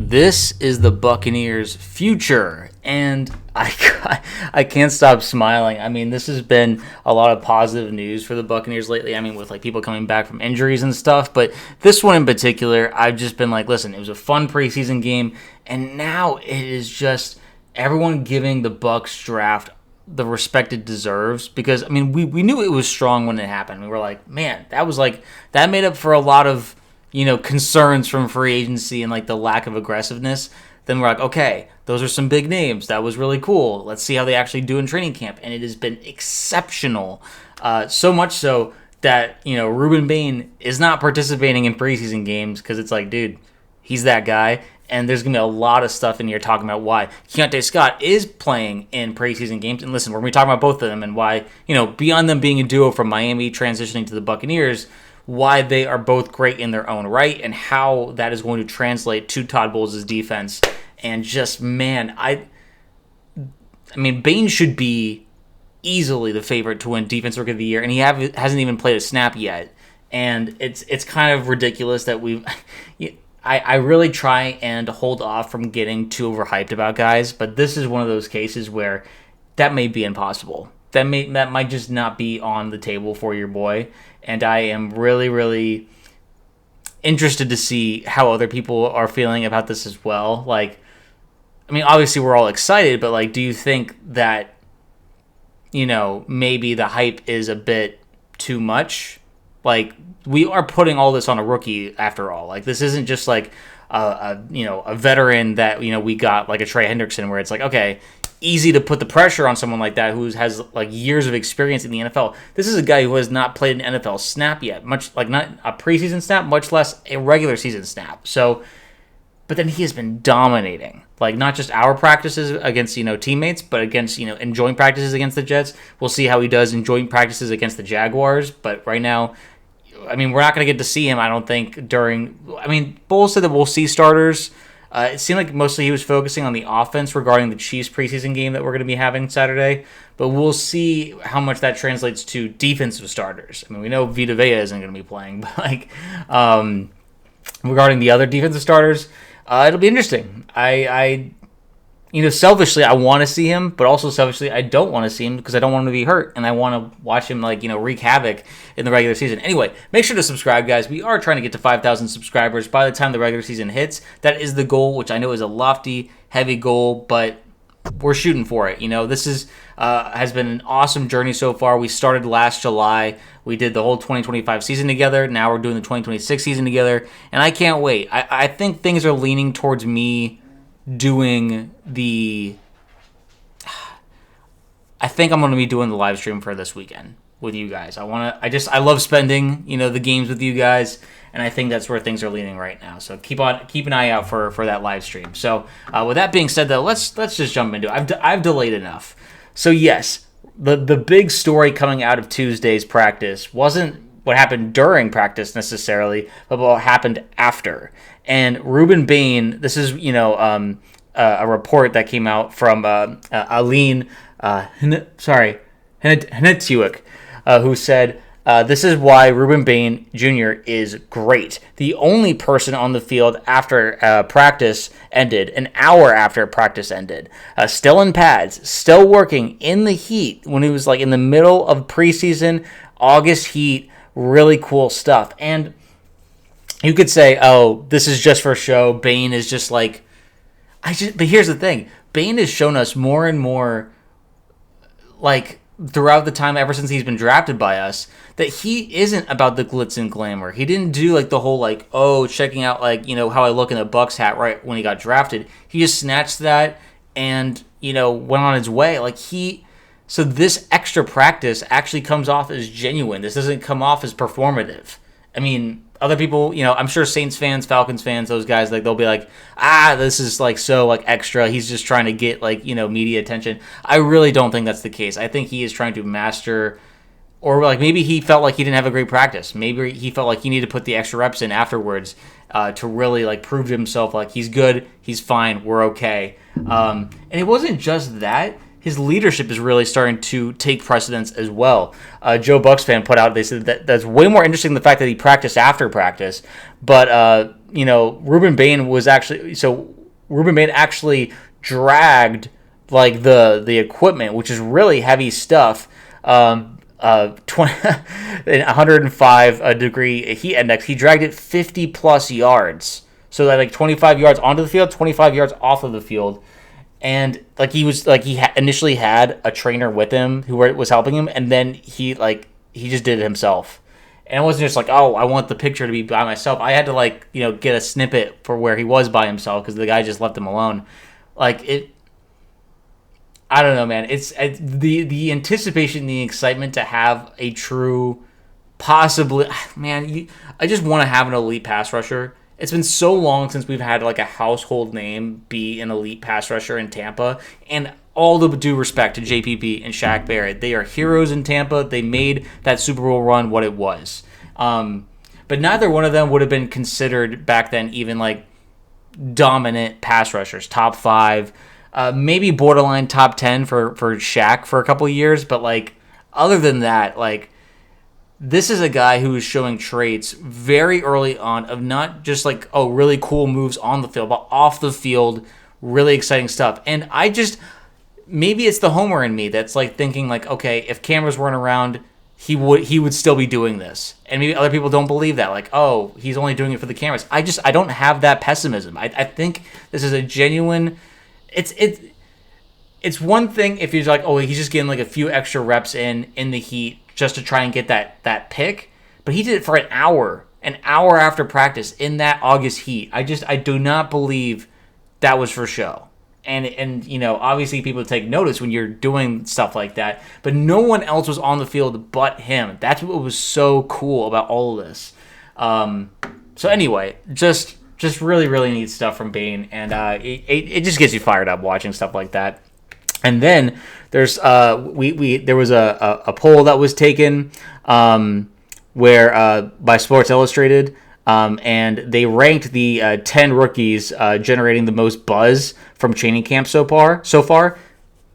This is the Buccaneers' future, and I can't stop smiling. I mean, this has been a lot of positive news for the Buccaneers lately. I mean, with like people coming back from injuries and stuff, but this one in particular, I've just been like, listen, it was a fun preseason game, and now it is just everyone giving the Bucs draft the respect it deserves, because I mean, we knew it was strong when it happened. We were like, man, that made up for a lot of concerns from free agency and like the lack of aggressiveness. Then we're like, okay, those are some big names. That was really cool. Let's see how they actually do in training camp. And it has been exceptional. So much so that, Reuben Bain is not participating in preseason games because it's like, dude, he's that guy. And there's going to be a lot of stuff in here talking about why Keonte Scott is playing in preseason games. And listen, we're going to be talking about both of them and why, beyond them being a duo from Miami transitioning to the Buccaneers, why they are both great in their own right and how that is going to translate to Todd Bowles' defense. And just, man, I mean, Bain should be easily the favorite to win Defensive Rookie of the Year, and he hasn't even played a snap yet. And it's kind of ridiculous that I really try and hold off from getting too overhyped about guys, but this is one of those cases where that may be impossible. That might just not be on the table for your boy. And I am really, really interested to see how other people are feeling about this as well. Like, I mean, obviously we're all excited, but like, do you think that, maybe the hype is a bit too much? Like, we are putting all this on a rookie after all. Like, this isn't just like a veteran that, we got like a Trey Hendrickson where it's like, okay, easy to put the pressure on someone like that who has like years of experience in the NFL. This is a guy who has not played an NFL snap yet, much like not a preseason snap, much less a regular season snap. So, but then he has been dominating, like not just our practices against, teammates, but against, in joint practices against the Jets. We'll see how he does in joint practices against the Jaguars. But right now, I mean, we're not going to get to see him, I don't think, Bowles said that we'll see starters. It seemed like mostly he was focusing on the offense regarding the Chiefs preseason game that we're going to be having Saturday. But we'll see how much that translates to defensive starters. I mean, we know Vita Vea isn't going to be playing, but regarding the other defensive starters, it'll be interesting. Selfishly, I want to see him, but also selfishly, I don't want to see him because I don't want him to be hurt, and I want to watch him, wreak havoc in the regular season. Anyway, make sure to subscribe, guys. We are trying to get to 5,000 subscribers by the time the regular season hits. That is the goal, which I know is a lofty, heavy goal, but we're shooting for it. This has been an awesome journey so far. We started last July. We did the whole 2025 season together. Now we're doing the 2026 season together, and I can't wait. I think things are leaning towards me doing I think I'm going to be doing the live stream for this weekend with you guys. I love spending, the games with you guys, and I think that's where things are leaning right now. So keep an eye out for that live stream. So with that being said, though, let's just jump into it. I've delayed enough. So yes, the big story coming out of Tuesday's practice wasn't what happened during practice necessarily, but what happened after. And Reuben Bain, this is, a report that came out from Aline Hnetuik, who said, this is why Reuben Bain Jr. is great. The only person on the field after practice ended, an hour after practice ended, still in pads, still working in the heat when he was like in the middle of preseason, August heat, really cool stuff. And you could say, oh, this is just for show. Bain is just like, but here's the thing. Bain has shown us more and more, like, throughout the time ever since he's been drafted by us, that he isn't about the glitz and glamour. He didn't do, like, the whole, like, oh, checking out, like, how I look in a Bucs hat right when he got drafted. He just snatched that and, went on his way. Like, so this extra practice actually comes off as genuine. This doesn't come off as performative. I mean, other people, I'm sure Saints fans, Falcons fans, those guys, like, they'll be like, this is like so like extra. He's just trying to get like, media attention. I really don't think that's the case. I think he is trying to master, or like maybe he felt like he didn't have a great practice. Maybe he felt like he needed to put the extra reps in afterwards to really like prove to himself like he's good, he's fine, we're okay. And it wasn't just that. his leadership is really starting to take precedence as well. Joe Bucs fan put out, they said that's way more interesting than the fact that he practiced after practice. But, Reuben Bain Reuben Bain actually dragged like the equipment, which is really heavy stuff, 105 degree heat index. He dragged it 50 plus yards. So that like 25 yards onto the field, 25 yards off of the field. And like he initially had a trainer with him who was helping him, and then he just did it himself. And it wasn't just like, oh, I want the picture to be by myself. I had to get a snippet for where he was by himself because the guy just left him alone. I don't know, man. It's the anticipation, the excitement to have a true, possibly, man. I just want to have an elite pass rusher. It's been so long since we've had like a household name be an elite pass rusher in Tampa, and all the due respect to JPP and Shaq Barrett, they are heroes in Tampa. They made that Super Bowl run what it was, but neither one of them would have been considered back then even like dominant pass rushers, top 5, maybe borderline top 10 for Shaq for a couple of years, but like other than that, like. This is a guy who is showing traits very early on of not just like, oh, really cool moves on the field, but off the field, really exciting stuff. And maybe it's the homer in me that's like thinking like, okay, if cameras weren't around, he would still be doing this. And maybe other people don't believe that. Like, oh, he's only doing it for the cameras. I don't have that pessimism. I think this is a genuine, it's one thing if you're like, oh, he's just getting like a few extra reps in the heat, just to try and get that pick. But he did it for an hour after practice in that August heat. I do not believe that was for show. And obviously people take notice when you're doing stuff like that, but no one else was on the field but him. That's what was so cool about all of this. So anyway, just really, really neat stuff from Bain, and it just gets you fired up watching stuff like that. And then there's there was a poll that was taken where by Sports Illustrated, and they ranked the 10 rookies generating the most buzz from training camp so far.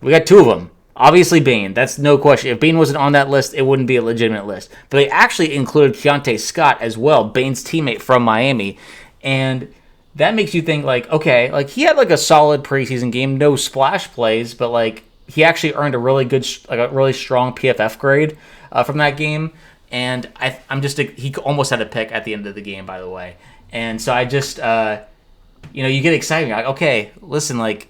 We got 2 of them. Obviously Bain, that's no question. If Bain wasn't on that list, it wouldn't be a legitimate list. But they actually included Keonte Scott as well, Bain's teammate from Miami, and that makes you think, like, okay, like, he had, like, a solid preseason game, no splash plays, but, like, he actually earned a really good, like, a really strong PFF grade from that game, and he almost had a pick at the end of the game, by the way, and so I just, you get excited, you're like, okay, listen, like,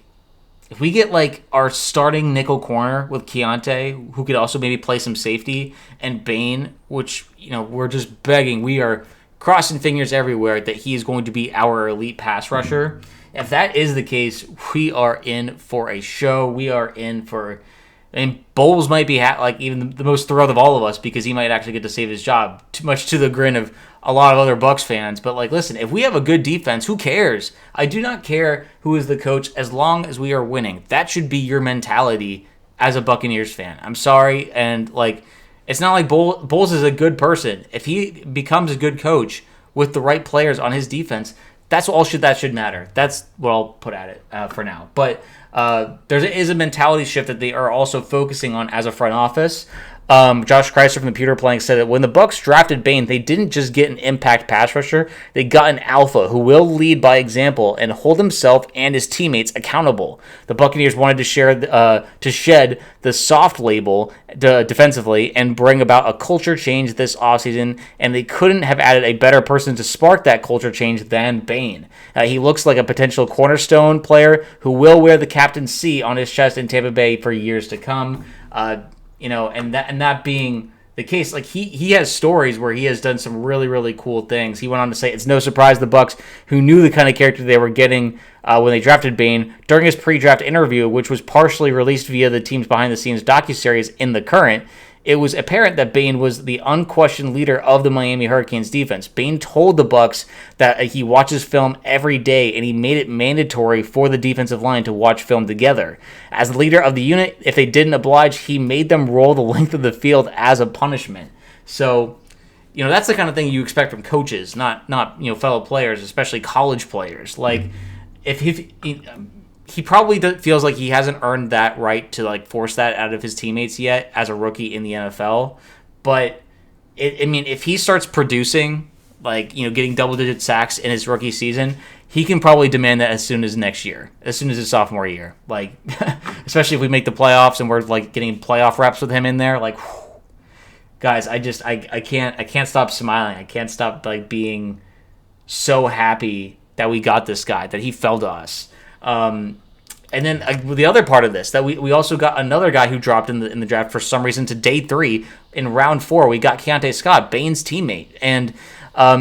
if we get, like, our starting nickel corner with Keionte, who could also maybe play some safety, and Bain, which, we're just begging, we are crossing fingers everywhere that he is going to be our elite pass rusher. If that is the case, we are in for a show. We are in for... And Bowles might be even the most thrilled of all of us because he might actually get to save his job, too much to the grin of a lot of other Bucs fans. But, like, listen, if we have a good defense, who cares? I do not care who is the coach as long as we are winning. That should be your mentality as a Buccaneers fan. I'm sorry, and, like... It's not like Bowles is a good person. If he becomes a good coach with the right players on his defense, that should matter. That's what I'll put at it for now. But there is a mentality shift that they are also focusing on as a front office. Josh Chrysler from the Pewter Plank said that when the Bucs drafted Bain, they didn't just get an impact pass rusher, they got an alpha who will lead by example and hold himself and his teammates accountable. The Buccaneers wanted to shed the soft label defensively and bring about a culture change this offseason, and they couldn't have added a better person to spark that culture change than Bain. He looks like a potential cornerstone player who will wear the captain's C on his chest in Tampa Bay for years to come. And that being the case, like he has stories where he has done some really, really cool things. He went on to say, it's no surprise the Bucs, who knew the kind of character they were getting when they drafted Bain, during his pre-draft interview, which was partially released via the team's behind-the-scenes docuseries In the Current, it was apparent that Bain was the unquestioned leader of the Miami Hurricanes defense. Bain told the Bucs that he watches film every day, and he made it mandatory for the defensive line to watch film together. As the leader of the unit, if they didn't oblige, he made them roll the length of the field as a punishment. So, that's the kind of thing you expect from coaches, not fellow players, especially college players. Like, if he probably feels like he hasn't earned that right to like force that out of his teammates yet as a rookie in the NFL. But if he starts producing, like, getting double-digit sacks in his rookie season, he can probably demand that as soon as next year, as soon as his sophomore year. Like, especially if we make the playoffs and we're like getting playoff reps with him in there. Like, whew. Guys, I can't stop smiling. I can't stop like being so happy that we got this guy, that he fell to us. And then the other part of this, that we also got another guy who dropped in the draft for some reason to day 3 in round 4. We got Keonte Scott, Bain's teammate. And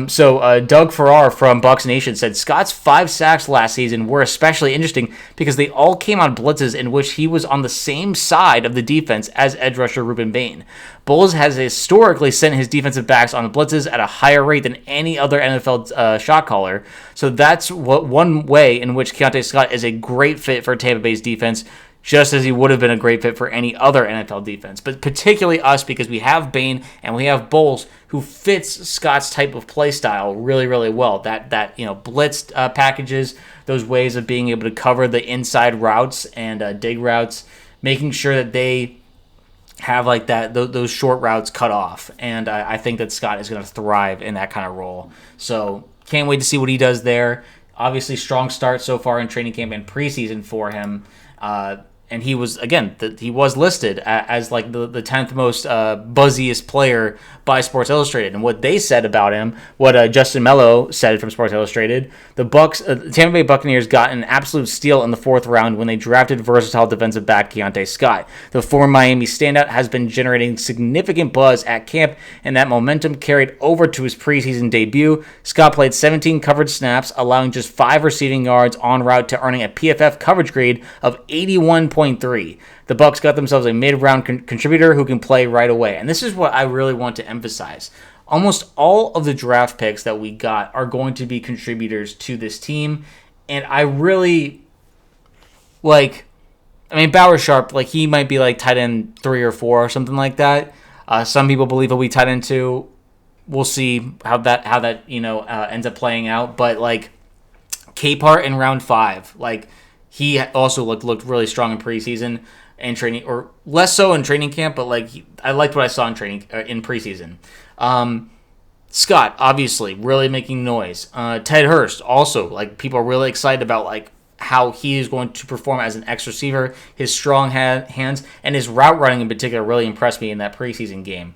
so Doug Farrar from Bucs Nation said Scott's 5 sacks last season were especially interesting because they all came on blitzes in which he was on the same side of the defense as edge rusher Reuben Bain. Bulls has historically sent his defensive backs on the blitzes at a higher rate than any other NFL shot caller. So that's one way in which Keonte Scott is a great fit for Tampa Bay's defense, just as he would have been a great fit for any other NFL defense. But particularly us, because we have Bain and we have Bulls, who fits Scott's type of play style really, really well. That blitzed packages, those ways of being able to cover the inside routes and dig routes, making sure that they have like that those short routes cut off. And I think that Scott is going to thrive in that kind of role. So can't wait to see what he does there. Obviously, strong start so far in training camp and preseason for him. And he was, again, he was listed as like the 10th most buzziest player by Sports Illustrated. And what they said about him, what Justin Mello said from Sports Illustrated, the Tampa Bay Buccaneers got an absolute steal in the 4th round when they drafted versatile defensive back Keonte Scott. The former Miami standout has been generating significant buzz at camp, and that momentum carried over to his preseason debut. Scott played 17 coverage snaps, allowing just 5 receiving yards en route to earning a PFF coverage grade of 81.3. The Bucs got themselves a mid-round contributor who can play right away. And this is what I really want to emphasize. Almost all of the draft picks that we got are going to be contributors to this team. And I really, Bauer Sharp, he might be tight end 3 or 4 or something like that. Some people believe he'll be tight end 2. We'll see how that ends up playing out. But Capehart in round 5, he also looked really strong in preseason and training, or less so in training camp, but I liked what I saw in preseason. Scott, obviously, really making noise. Ted Hurst, also, people are really excited about how he is going to perform as an X receiver. His strong hands and his route running in particular really impressed me in that preseason game.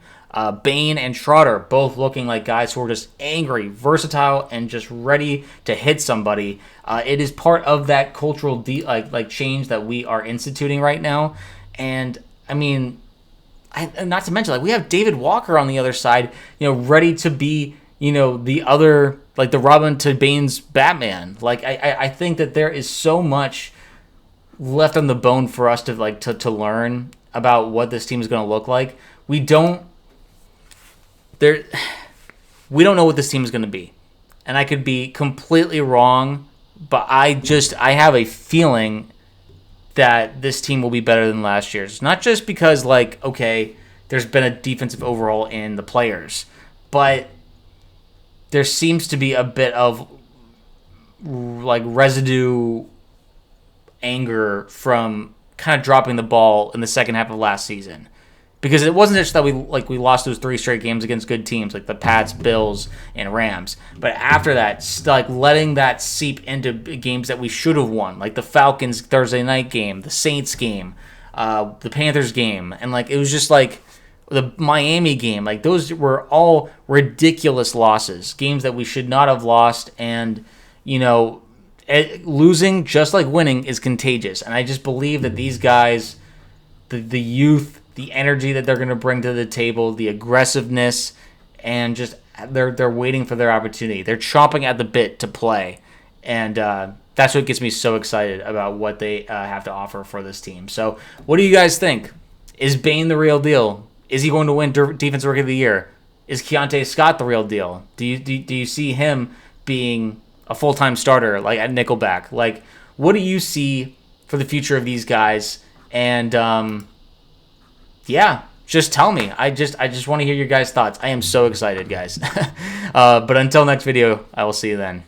Bain and Trotter both looking like guys who are just angry, versatile, and just ready to hit somebody. It is part of that cultural change that we are instituting right now. And not to mention we have David Walker on the other side, ready to be the other the Robin to Bain's Batman. I think that there is so much left on the bone for us to learn about what this team is going to look like. We don't know what this team is going to be. And I could be completely wrong, but I have a feeling that this team will be better than last year's. Not just because, there's been a defensive overhaul in the players, but there seems to be a bit of, residue anger from kind of dropping the ball in the second half of last season. Because it wasn't just that we lost those 3 straight games against good teams like the Pats, Bills, and Rams. But after that, letting that seep into games that we should have won, like the Falcons Thursday night game, the Saints game, the Panthers game, and it was just the Miami game. Those were all ridiculous losses, games that we should not have lost. And losing just like winning is contagious. And I just believe that these guys, the youth, the energy that they're going to bring to the table, the aggressiveness, and just they're waiting for their opportunity. They're chomping at the bit to play, and that's what gets me so excited about what they have to offer for this team. So what do you guys think? Is Bain the real deal? Is he going to win Defensive Rookie of the Year? Is Keonte Scott the real deal? Do you see him being a full-time starter at nickelback? What do you see for the future of these guys? And yeah, just tell me. I just want to hear your guys' thoughts. I am so excited, guys. But until next video, I will see you then.